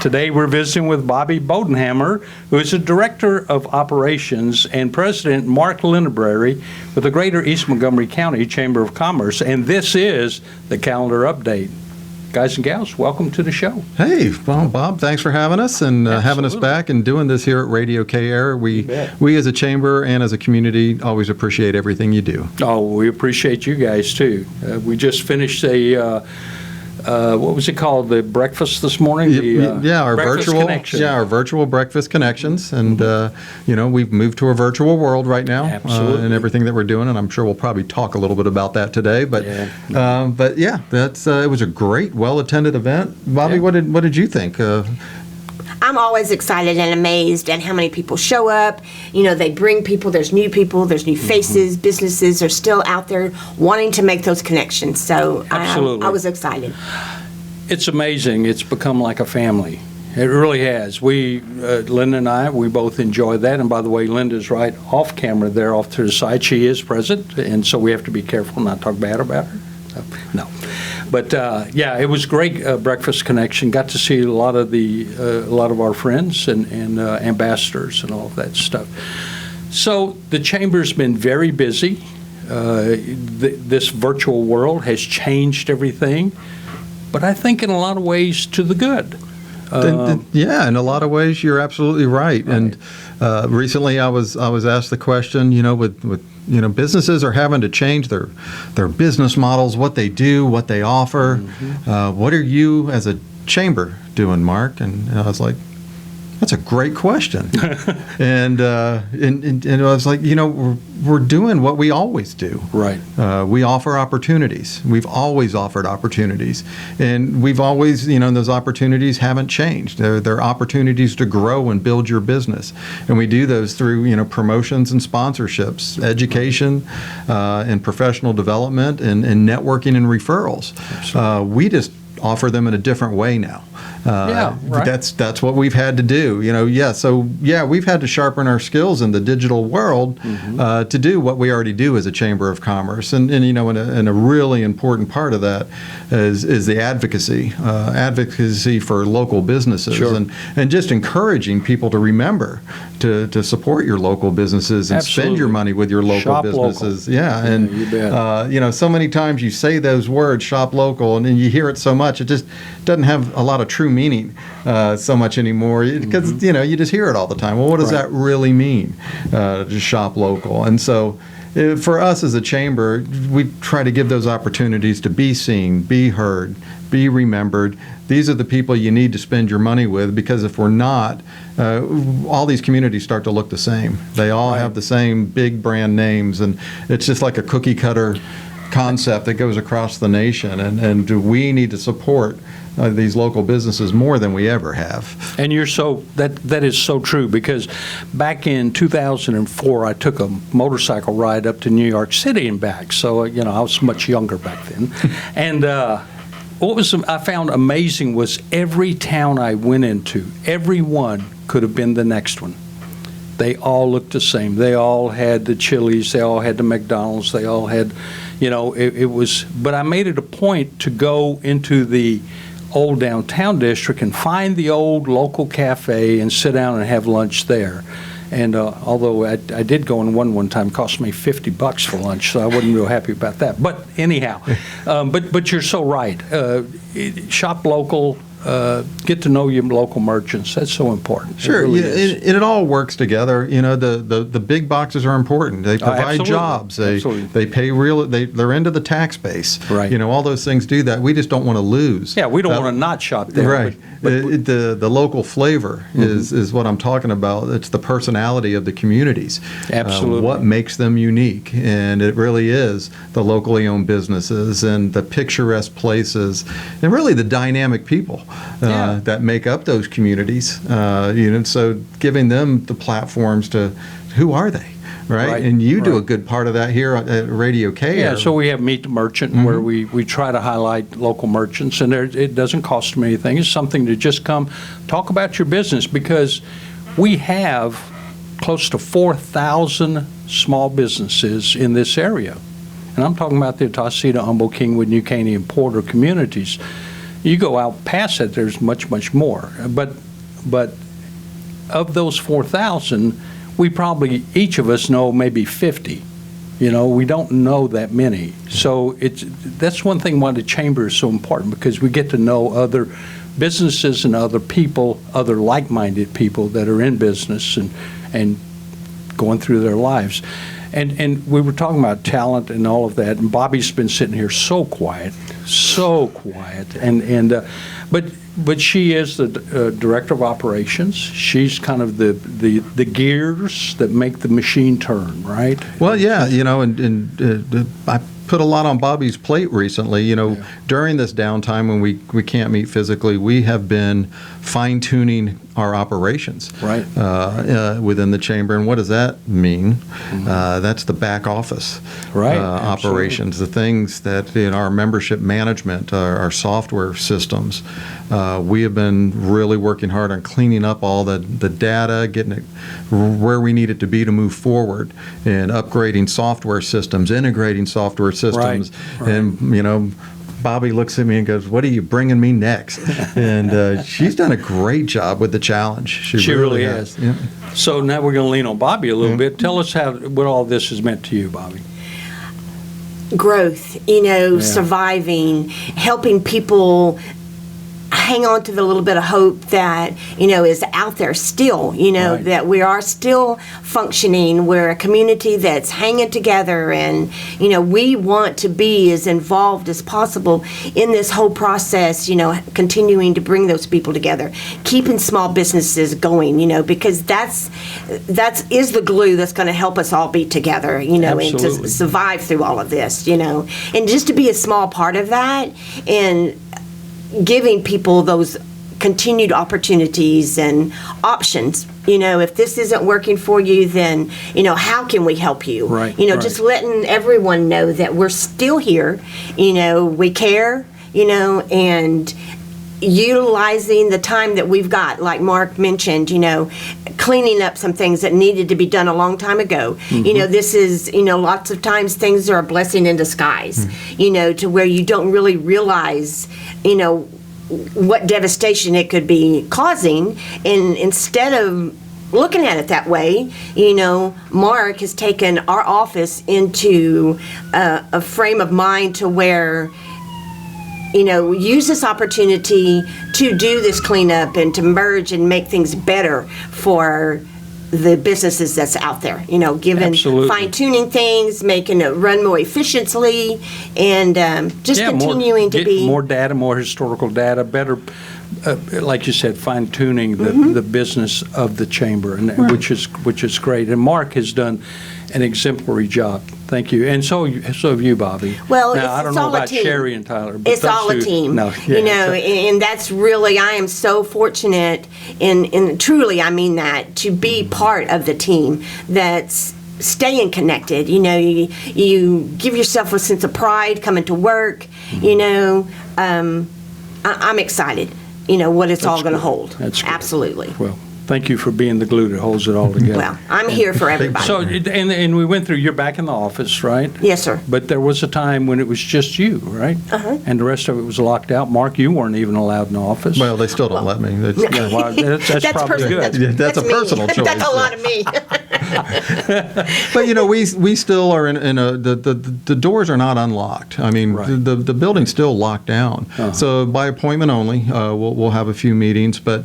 Today we're visiting with Bobby Bodenhammer, who is the Director of Operations, and President Mark Lindenberry with the Greater East Montgomery County Chamber of Commerce. And this is the calendar update. Guys and gals, welcome to the show. Hey, well, Bob, thanks for having us and having us back and doing this here at Radio KAIR. We as a chamber and as a community always appreciate everything you do. Oh, we appreciate you guys too. We just finished a what was it called? The breakfast this morning? Our virtual breakfast connections, and we've moved to a virtual world right now, and everything that we're doing, and I'm sure we'll probably talk a little bit about that today. But that's it was a great, well-attended event. Bobby, what did you think? I'm always excited and amazed at how many people show up. They bring people, there's new faces, businesses are still out there wanting to make those connections. So I was excited. It's amazing. It's become like a family. It really has. Linda and I, we both enjoy that. And by the way, Linda's right off camera there, off to the side. She is present, and so we have to be careful not to talk bad about her. No. But it was great breakfast connection. Got to see a lot of our friends and ambassadors and all of that stuff. So the chamber's been very busy. This virtual world has changed everything, but I think in a lot of ways to the good. In a lot of ways, you're absolutely right. And recently, I was asked the question, with businesses are having to change their business models, what they do, what they offer. What are you as a chamber doing, Mark? And I was like, that's a great question. and I was like, we're doing what we always do. Right. We offer opportunities. We've always offered opportunities. And we've always, those opportunities haven't changed. They're opportunities to grow and build your business. And we do those through, promotions and sponsorships, education, and professional development, and networking and referrals. We just offer them in a different way now. Right. That's what we've had to do. We've had to sharpen our skills in the digital world to do what we already do as a Chamber of Commerce. And a really important part of that is the advocacy for local businesses. Sure. and just encouraging people to remember to support your local businesses and spend your money with your local shop businesses. Local. Yeah, and you bet. So many times you say those words, shop local, and then you hear it so much, it just doesn't have a lot of true meaning so much anymore, because you just hear it all the time. Well, what does that really mean, to shop local? And so for us as a chamber, we try to give those opportunities to be seen, be heard, be remembered. These are the people you need to spend your money with, because if we're not, all these communities start to look the same. They all have the same big brand names, and it's just like a cookie cutter concept that goes across the nation, and we need to support these local businesses more than we ever have. And that is so true, because back in 2004, I took a motorcycle ride up to New York City and back. So, I was much younger back then. And what I found amazing was every town I went into, every one could have been the next one. They all looked the same. They all had the Chili's. They all had the McDonald's. They all had, it was, but I made it a point to go into the old downtown district and find the old local cafe and sit down and have lunch there. And although I did go in one time, it cost me $50 for lunch, so I wasn't real happy about that. But anyhow, but you're so right. Shop local. Get to know your local merchants. That's so important. Sure, it really is. It all works together. The big boxes are important. They provide jobs. They pay they're into the tax base. Right. All those things do that. We just don't want to lose. Yeah, we don't want to not shop there. Right. But the local flavor is what I'm talking about. It's the personality of the communities. Absolutely. What makes them unique, and it really is the locally owned businesses and the picturesque places, and really the dynamic people that make up those communities. So giving them the platforms to, who are they? Right? And you do a good part of that here at Radio KAIR. Yeah, so we have Meet the Merchant, where we try to highlight local merchants, and it doesn't cost them anything. It's something to just come talk about your business, because we have close to 4,000 small businesses in this area. And I'm talking about the Otosita, Humboldt, Kingwood, New Caney, and Porter communities. You go out past that, there's much, much more. But of those 4,000, we probably, each of us know maybe 50. You know, we don't know that many. So that's one thing why the chamber is so important, because we get to know other businesses and other people, other like-minded people that are in business and going through their lives. And we were talking about talent and all of that, and Bobby's been sitting here so quiet. But she is the director of operations. She's kind of the gears that make the machine turn, right? Well, yeah, you know, and I put a lot on Bobby's plate recently. You know, during this downtime when we can't meet physically, we have been fine-tuning our operations within the chamber. And what does that mean? That's the back office operations, the things that in our membership management, our software systems. We have been really working hard on cleaning up all the data, getting it where we need it to be to move forward, and upgrading software systems, integrating software systems. Right. And, you know, Bobby looks at me and goes, "What are you bringing me next?" And she's done a great job with the challenge. She really has. Yeah. So now we're going to lean on Bobby a little bit. Tell us what all this has meant to you, Bobby. Growth, you know, surviving, helping people hang on to the little bit of hope that, you know, is out there still, you know, that we are still functioning. We're a community that's hanging together, and, you know, we want to be as involved as possible in this whole process, you know, continuing to bring those people together, keeping small businesses going, you know, because that is the glue that's going to help us all be together, you know, and to survive through all of this, you know, and just to be a small part of that, and giving people those continued opportunities and options. You know, if this isn't working for you, then, you know, how can we help you? Right. You know, just letting everyone know that we're still here, you know, we care, you know, and utilizing the time that we've got, like Mark mentioned, you know, cleaning up some things that needed to be done a long time ago. You know, this is, you know, lots of times things are a blessing in disguise, you know, to where you don't really realize, you know, what devastation it could be causing. And instead of looking at it that way, you know, Mark has taken our office into a frame of mind to where, you know, use this opportunity to do this cleanup and to merge and make things better for the businesses that's out there, you know, fine-tuning things, making it run more efficiently, and just continuing to be more data, more historical data, better, like you said, fine-tuning the business of the chamber, and which is great. And Mark has done an exemplary job. Thank you. And so have you, Bobby. Well, now, I don't know about Sherry and Tyler, but it's all a team. No, you know, and that's really, I am so fortunate, and truly I mean that, to be part of the team that's staying connected. You know, you give yourself a sense of pride coming to work. You know, I'm excited, you know, what it's all going to hold. That's good. Absolutely. Well, thank you for being the glue that holds it all together. Well, I'm here for everybody. So, and we went through, you're back in the office, right? Yes, sir. But there was a time when it was just you, right? Uh-huh. And the rest of it was locked out. Mark, you weren't even allowed in the office. Well, they still don't let me. That's That's probably good. That's a me. personal choice. That's a lot of me. But, you know, we still are in a, the doors are not unlocked. I mean, the building's still locked down. So by appointment only, we'll have a few meetings, but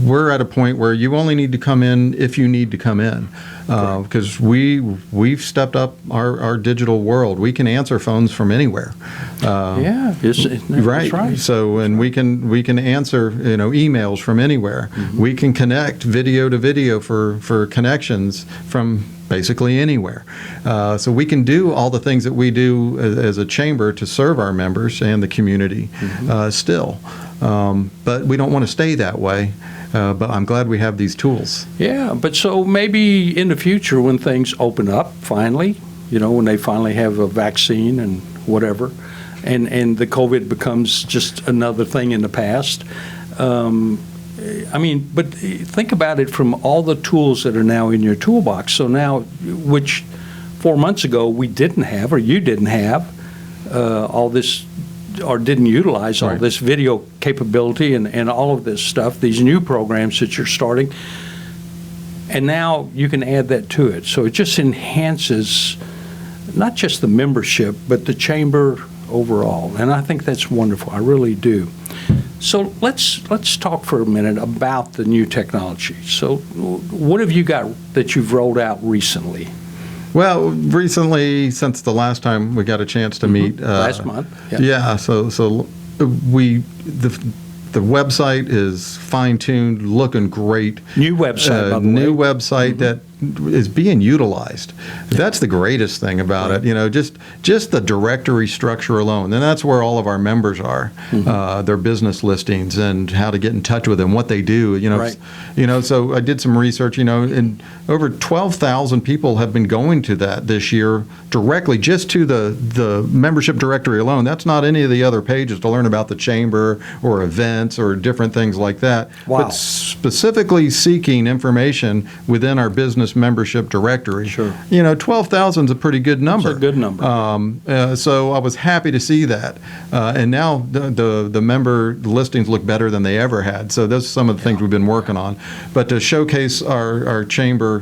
we're at a point where you only need to come in if you need to come in, because we've stepped up our digital world. We can answer phones from anywhere. That's right. So, and we can answer, you know, emails from anywhere. We can connect video to video for connections from basically anywhere. So we can do all the things that we do as a chamber to serve our members and the community still. But we don't want to stay that way. But I'm glad we have these tools. Yeah, but so maybe in the future when things open up finally, you know, when they finally have a vaccine and whatever, and the COVID becomes just another thing in the past. I mean, but think about it from all the tools that are now in your toolbox. So now, which 4 months ago we didn't have, or you didn't have, all this or didn't utilize all Right. this video capability and all of this stuff, these new programs that you're starting. And now you can add that to it. So it just enhances not just the membership, but the chamber overall. And I think that's wonderful. I really do. So let's talk for a minute about the new technology. So what have you got that you've rolled out recently? Well, recently, since the last time we got a chance to meet, Last month, yeah. Yeah. So the website is fine-tuned, looking great. New website, by the New way. website that is being utilized. That's the greatest thing about it. You know, just the directory structure alone, and that's where all of our members are. Their business listings and how to get in touch with them, what they do. You know, Right. So I did some research. You know, and over 12,000 people have been going to that this year directly, just to the membership directory alone. That's not any of the other pages to learn about the chamber or events or different things like that. Wow. But specifically seeking information within our business membership directory. Sure. You know, 12,000 is a pretty good number. It's a good number. So I was happy to see that. And now the member listings look better than they ever had. So those are some of the things we've been working on. But to showcase our chamber,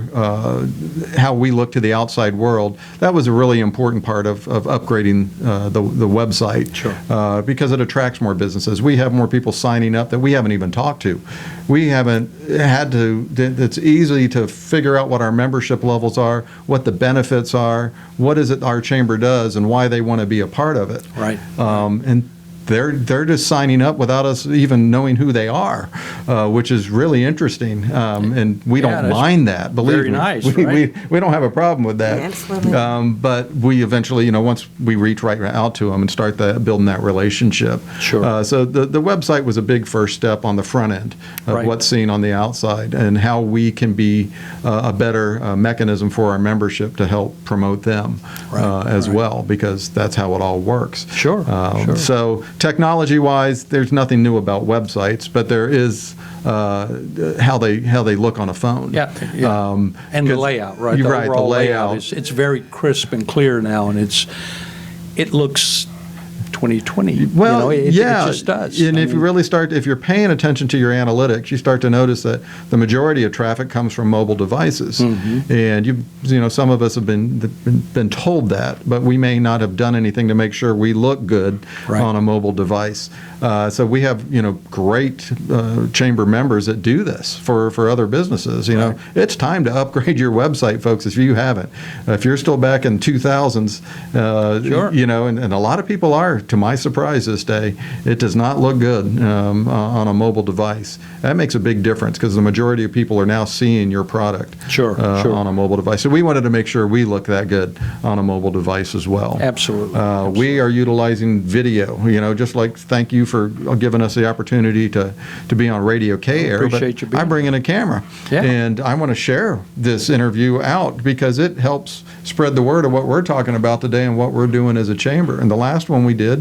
how we look to the outside world, that was a really important part of upgrading the website. Sure. Because it attracts more businesses. We have more people signing up that we haven't even talked to. We haven't had to, it's easy to figure out what our membership levels are, what the benefits are, what is it our chamber does, and why they want to be a part of it. Right. And they're just signing up without us even knowing who they are, which is really interesting. And we Yeah, don't that's mind that. Believe very me, nice, we, right? we don't have a problem with that. Absolutely. But we eventually, you know, once we reach right out to them and start building that relationship. Sure. So the website was a big first step on the front end of Right. what's seen on the outside and how we can be a better mechanism for our membership to help promote them Right, as right. well, because that's how it all works. Sure, sure. So technology-wise, there's nothing new about websites, but there is how they look on a phone. Yeah, yeah. And the 'cause- layout, right? You're right, the overall layout. It's very crisp and clear now, and it looks 2020. Well, it yeah, just does. And I if you mean, really if you're paying attention to your analytics, you start to notice that the majority of traffic comes from mobile devices, Mm-hmm. and some of us have been told that, but we may not have done anything to make sure we look good Right. on a mobile device. So we have great chamber members that do this for other businesses. You know, Right. it's time to upgrade your website, folks. If you haven't, if you're still back in 2000s, Sure. and a lot of people are. To my surprise this day, it does not look good on a mobile device. That makes a big difference because the majority of people are now seeing your product Sure, sure. on a mobile device. So we wanted to make sure we look that good on a mobile device as well. Absolutely. We are utilizing video, just like thank you for giving us the opportunity to be on Radio K Air. Appreciate you being I bring in a camera. Yeah. And I want to share this interview out because it helps spread the word of what we're talking about today and what we're doing as a chamber. And the last one we did,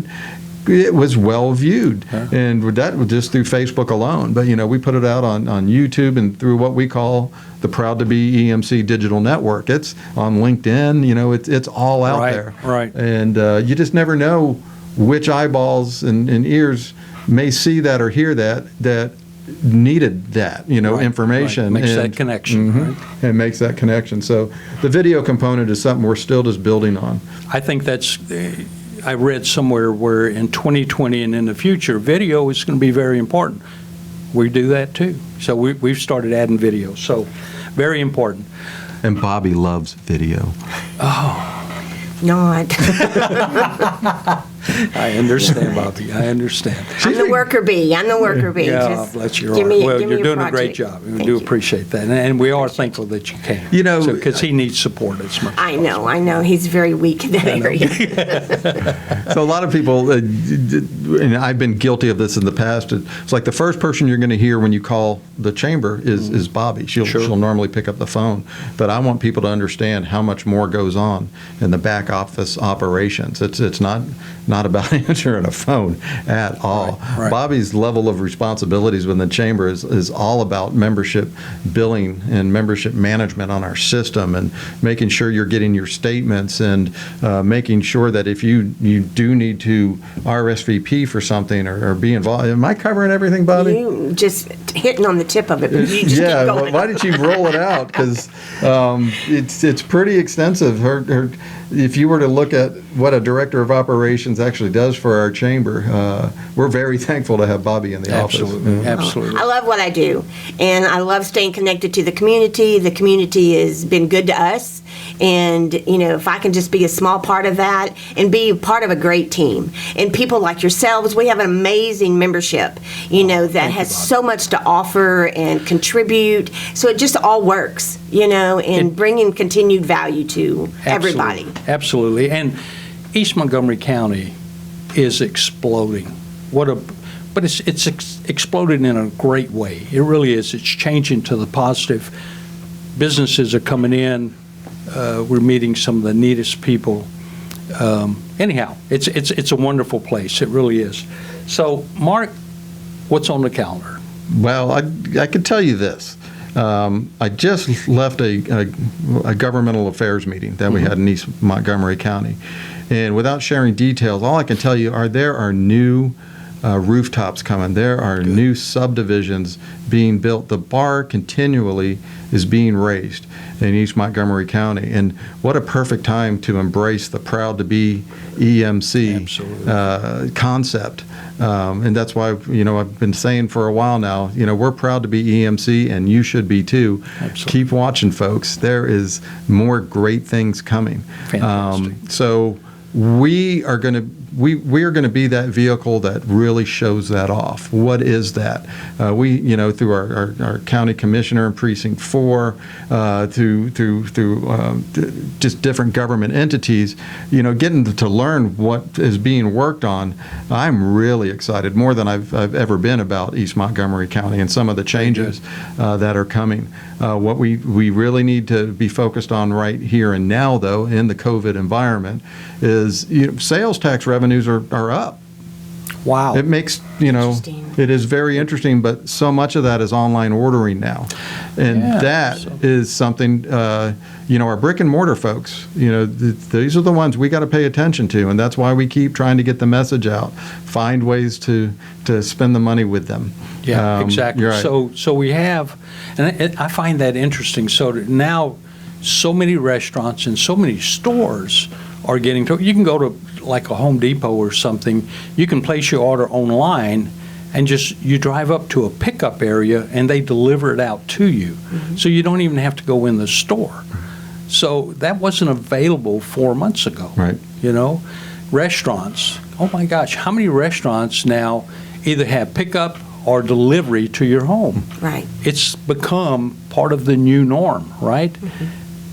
it was well viewed, and that was just through Facebook alone. But we put it out on YouTube and through what we call the Proud to Be EMC Digital Network. It's on LinkedIn. It's all out Right, there. right. And you just never know which eyeballs and ears may see that or hear that needed that Right, information. right. Makes and, that connection, Mhm, right? It makes that connection. So the video component is something we're still just building on. I think that's, I read somewhere where in 2020 and in the future, video is going to be very important. We do that too. So we've started adding video. So very important. And Bobby loves video. Not. I understand, Bobby. I understand. I'm the worker bee. I'm the worker bee. Yeah, Just bless your give heart. me- Well, give me you're doing a great project. job. We Thank do you. appreciate that. And we are thankful that you came. Because he needs support as much. I know. He's very weak in that area. So a lot of people, and I've been guilty of this in the past, it's like the first person you're going to hear when you call the chamber is Bobby. She'll normally pick up the phone. But I want people to understand how much more goes on in the back office operations. It's not not about answering a phone at all. Right. Bobby's level of responsibilities within the chamber is all about membership billing and membership management on our system, and making sure you're getting your statements, and making sure that if you do need to RSVP for something or be involved. Am I covering everything, Bobby? You just hitting on the tip of it. But you just Yeah, keep well, going. why did you roll it out? Because it's pretty extensive. If you were to look at what a director of operations actually does for our chamber, we're very thankful to have Bobby in the Absolutely, office. absolutely. I love what I do, and I love staying connected to the community. The community has been good to us, and if I can just be a small part of that and be part of a great team, and people like yourselves, we have an amazing membership, that has so much to offer and contribute. So it just all works, and bringing continued value to everybody. Absolutely. And East Montgomery County is exploding. But it's exploded in a great way. It really is. It's changing to the positive. Businesses are coming in. We're meeting some of the neatest people. Anyhow, it's a wonderful place. It really is. So, Mark, what's on the calendar? Well, I can tell you this. I just left a governmental affairs meeting that we had in East Montgomery County. And without sharing details, all I can tell you there are new rooftops coming. There are new subdivisions being built. The bar continually is being raised in East Montgomery County. And what a perfect time to embrace the proud to be EMC concept. And that's why, I've been saying for a while now, we're proud to be EMC, and you should be too. Absolutely. Keep watching, folks. There is more great things coming. Fantastic. So we are going to be that vehicle that really shows that off. What is that? Through our county commissioner in precinct 4, through just different government entities, getting to learn what is being worked on. I'm really excited, more than I've ever been, about East Montgomery County and some of the changes that are coming. What we really need to be focused on right here and now, though, in the COVID environment, is sales tax revenues are up. Wow. It makes, Interesting. it is very interesting, but so much of that is online ordering now. And Yeah, that so- is something, our brick and mortar folks, these are the ones we got to pay attention to. And that's why we keep trying to get the message out, find ways to spend the money with them. Yeah, exactly. You're right. So we have, and I find that interesting. So that now, so many restaurants and so many stores are getting to. You can go to like a Home Depot or something. You can place your order online, and you drive up to a pickup area, and they deliver it out to you. So you don't even have to go in the store. So that wasn't available 4 months ago. Right. Restaurants. Oh my gosh, how many restaurants now either have pickup or delivery to your home? Right. It's become part of the new norm, right?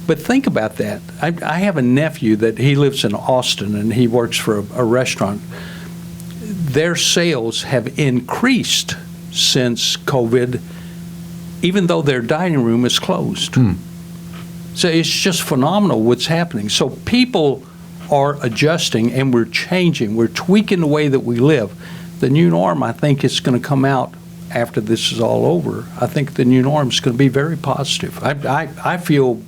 But think about that. I have a nephew that he lives in Austin, and he works for a restaurant. Their sales have increased since COVID, even though their dining room is closed. So it's just phenomenal what's happening. So people are adjusting, and we're changing. We're tweaking the way that we live. The new norm, I think, is going to come out after this is all over. I think the new norm is going to be very positive. I feel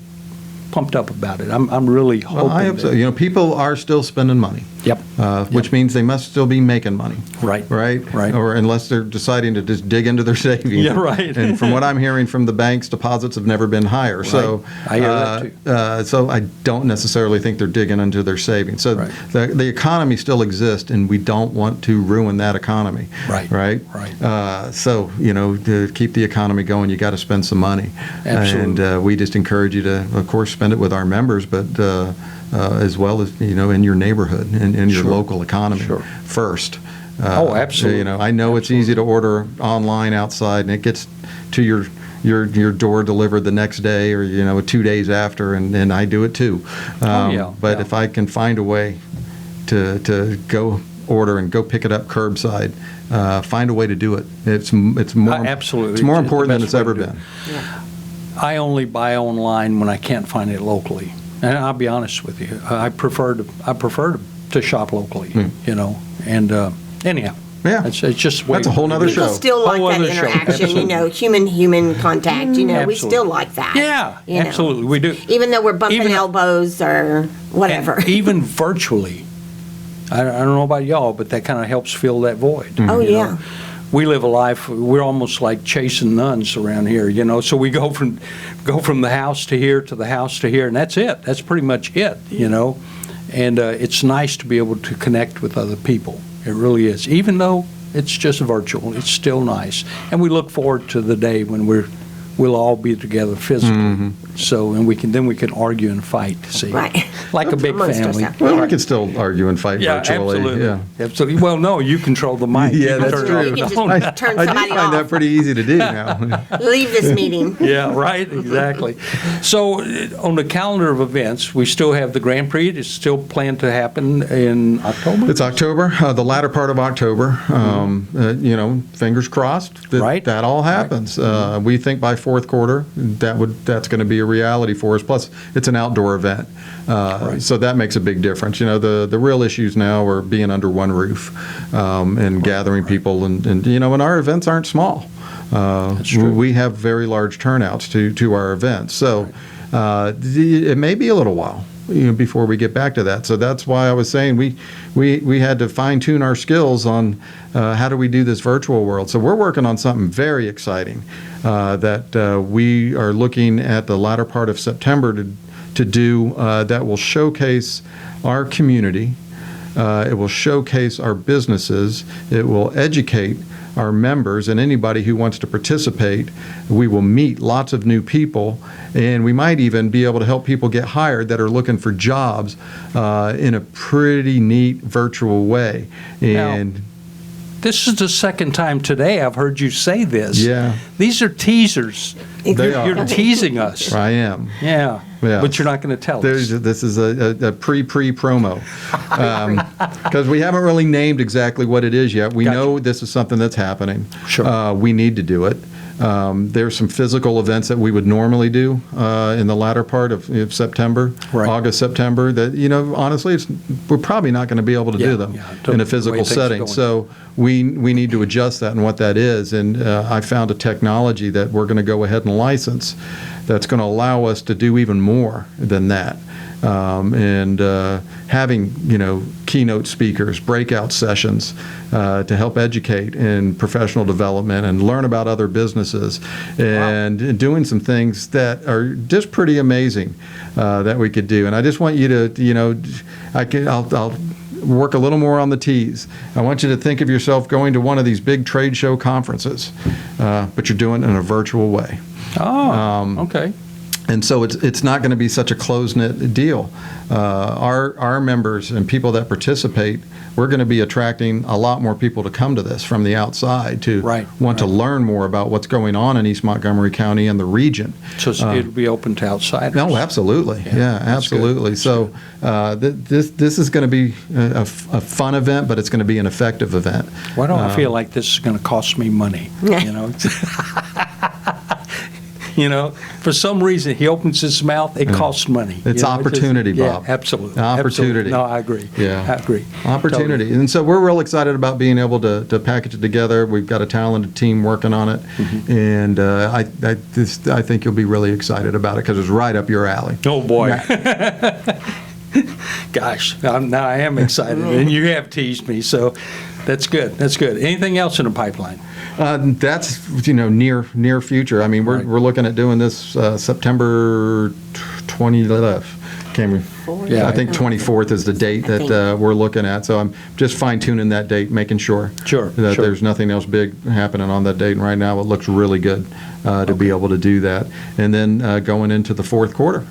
pumped up about it. I'm really hoping. Well, I hope so. People are still spending money. Yep. Which means they must still be making money. Right. Right? Or unless they're deciding to just dig into their savings. Yeah, right. And from what I'm hearing from the banks, deposits have never been higher. So I hear that too. So I don't necessarily think they're digging into their savings. So Right. the economy still exists, and we don't want to ruin that economy. Right. Right? Right. So, to keep the economy going, you got to spend some money. Absolutely. And we just encourage you to, of course, spend it with our members, but as well as, in your neighborhood and in your Sure. local economy Sure. first. Oh, absolutely. I know it's easy to order online outside, and it gets to your door delivered the next day, or 2 days after, and I do it too. Yeah, But yeah. if I can find a way to go order and go pick it up curbside, find a way to do it. It's more Absolutely. It's more It's the important than best it's way ever to do been. I only buy online when I can't find it locally. And I'll be honest with you, I prefer to to shop locally, you know, and anyhow. Yeah. It's just way That's a whole nother People show. still like Whole that other show. interaction, you Absolutely. know, human contact, you know, we Absolutely. still like that. Yeah, you know. absolutely, we do. Even though we're bumping Even- elbows or whatever. And even virtually, I don't know about y'all, but that kind of helps fill that void. Oh, you yeah. know? We live a life, we're almost like chasing nuns around here, you know, so we go from the house to here to the house to here, and that's it. That's pretty much it, you know? And it's nice to be able to connect with other people. It really is. Even though it's just virtual, it's still nice. And we look forward to the day when we'll all be together physically. So, and then we can argue and fight, see? Right. Like a big Amongst family. ourselves. Well, we can still argue and fight Yeah, virtually. absolutely. Yeah. Absolutely. Well, no, you control the mic. Yeah, You that's turn it true. off You the can just phone. turn I do somebody find that off. pretty easy to do now. Leave this meeting. Yeah, right, exactly. So on the calendar of events, we still have the Grand Prix. It's still planned to happen in October? It's October, the latter part of October. You know, fingers crossed that Right. that all happens. We think by fourth quarter that's going to be a reality for us. Plus, it's an outdoor event, so that makes a big difference. You know, the real issues now are being under one roof and gathering people, and you know, and our events aren't small. true. We have very large turnouts to our events, so it may be a little while, you know, before we get back to that. So that's why I was saying we had to fine tune our skills on how do we do this virtual world. So we're working on something very exciting that we are looking at the latter part of September to do that will showcase our community. It will showcase our businesses. It will educate our members and anybody who wants to participate. We will meet lots of new people, and we might even be able to help people get hired that are looking for jobs in a pretty neat virtual way. And This is the second time today I've heard you say this. Yeah. These are teasers. They are. You're teasing us. I am. Yeah. Yeah. But you're not going to tell us. This is a pre-promo because we haven't really named exactly what it is yet. We Gotcha. know this is something that's happening. Sure. We need to do it. There's some physical events that we would normally do in the latter part of September, Right. August, September. That, you know, honestly, we're probably not going to be able to Yeah, do them yeah, in the a physical way things are setting. going. So we need to adjust that and what that is. And I found a technology that we're going to go ahead and license that's going to allow us to do even more than that. And having, you know, keynote speakers, breakout sessions to help educate in professional development and learn about other businesses, and doing some things that are just pretty amazing that we could do. And I just want you to, you know, I'll work a little more on the T's. I want you to think of yourself going to one of these big trade show conferences, but you're doing it in a virtual way. Oh, okay. And so it's not going to be such a close-knit deal. Our members and people that participate, we're going to be attracting a lot more people to come to this from the outside to want to learn more about what's going on in East Montgomery County and the region. So it'll be open to outsiders. No, absolutely. Yeah, that's good. absolutely. So this is going to be a fun event, but it's going to be an effective event. Why don't I feel like this is going to cost me money? You know? You know, for some reason, he opens his mouth, it costs money. It's You know, opportunity, yeah, Bob. absolutely. Opportunity. Absolutely. No, I agree. Yeah. I agree. Opportunity. Totally. And so we're real excited about being able to package it together. We've got a talented team working on it. And I think you'll be really excited about it because it's right up your alley. Oh, boy. Gosh, now I am excited. And you have teased me, so that's good. That's good. Anything else in the pipeline? That's, you know, near future. I mean, we're looking at doing this September 20th. Yeah. I think 24th is the date that we're looking at. So I'm just fine tuning that date, making sure Sure, that sure. there's nothing else big happening on that date. And right now, it looks really good to be able to do that. And then going into the fourth quarter.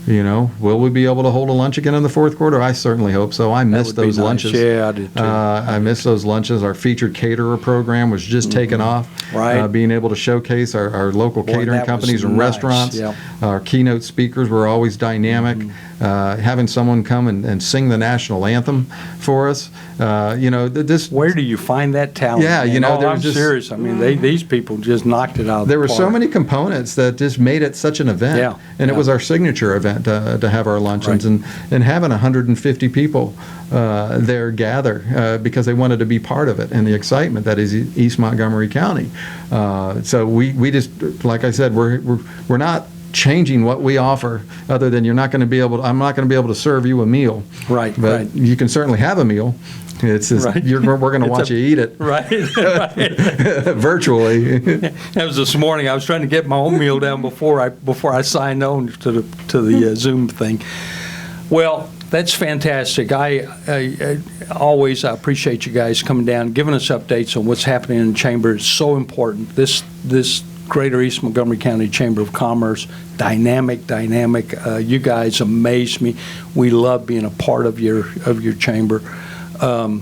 You know, will we be able to hold a lunch again in the fourth quarter? I certainly hope so. I miss would be those nice. lunches. Yeah, I did too. I miss those lunches. Our featured caterer program was just taken off. Right. Being able to showcase our local Boy, catering that was companies and nice. restaurants. Yep. Our keynote speakers were always dynamic. having someone come and sing the national anthem for us. This. Where do you find that talent? Yeah, man? there I'm was just- serious. I mean, these people just knocked it out of There the were park. so many components that just made it such an event. Yeah, And it yeah. was our signature event to have our luncheons, Right. and having 150 people there gather because they wanted to be part of it and the excitement that is East Montgomery County. So we just, like I said, we're not changing what we offer, other than I'm not going to be able to serve you a meal. Right, But right. you can certainly have a meal. It's just, Right. we're going to It's watch a- you eat it Right, right. virtually. That was this morning. I was trying to get my own meal down before I signed on to the Zoom thing. Well, that's fantastic. I always appreciate you guys coming down, giving us updates on what's happening in the chamber. It's so important. This Greater East Montgomery County Chamber of Commerce, dynamic. You guys amaze me. We love being a part of your chamber. I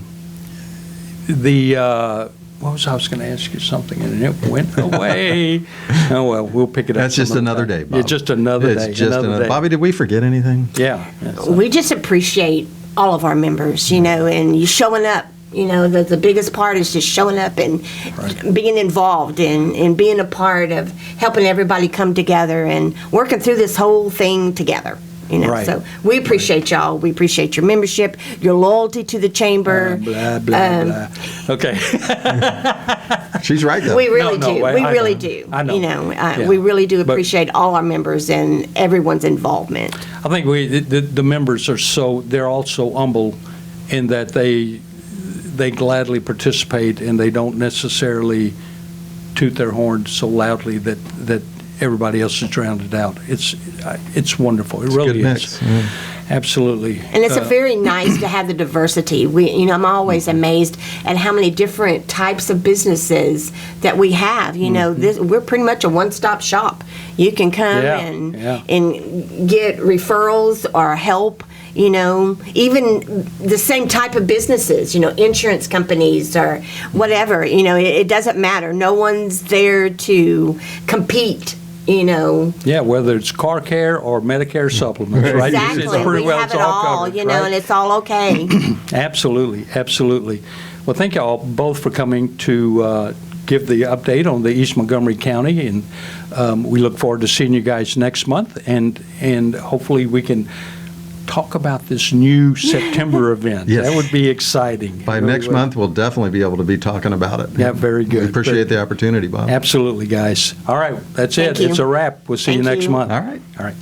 was going to ask you something and it went away. Oh well, we'll pick it up. That's just some another other day, time. Bob. It's just another day. It's just another day. Bobby, did we forget anything? Yeah. We just appreciate all of our members, and you showing up. The biggest part is just showing up and being involved and being a part of helping everybody come together and working through this whole thing together. Right. So we appreciate y'all. We appreciate your membership, your loyalty to the chamber. Blah, blah, blah. Okay. She's right, though. We really No, do. I We know. really do. I know. Yeah. We really do But- appreciate all our members and everyone's involvement. I think the members they're all so humble in that they gladly participate and they don't necessarily toot their horn so loudly that everybody else is drowned out. It's wonderful. It really good is. mix. Yeah. Absolutely. And it's very nice to have the diversity. I'm always amazed at how many different types of businesses that we have. We're pretty much a one-stop shop. You can come Yeah, and yeah. and get referrals or help. Even the same type of businesses. Insurance companies or whatever. It doesn't matter. No one's there to compete. Yeah, whether it's car care or Medicare supplements, right? It's Exactly. pretty We well have it's it all, covered, and right? it's all okay. Absolutely. Well, thank you all both for coming to give the update on the East Montgomery County, and we look forward to seeing you guys next month, and hopefully we can talk about this new September event. Yes. That would be exciting. By It really next would. month, we'll definitely be able to be talking about it. Yeah, very good. We appreciate the opportunity, Bob. Absolutely, guys. All right, that's Thank it. you. It's a wrap. We'll see you Thank next you. month. All right. All right.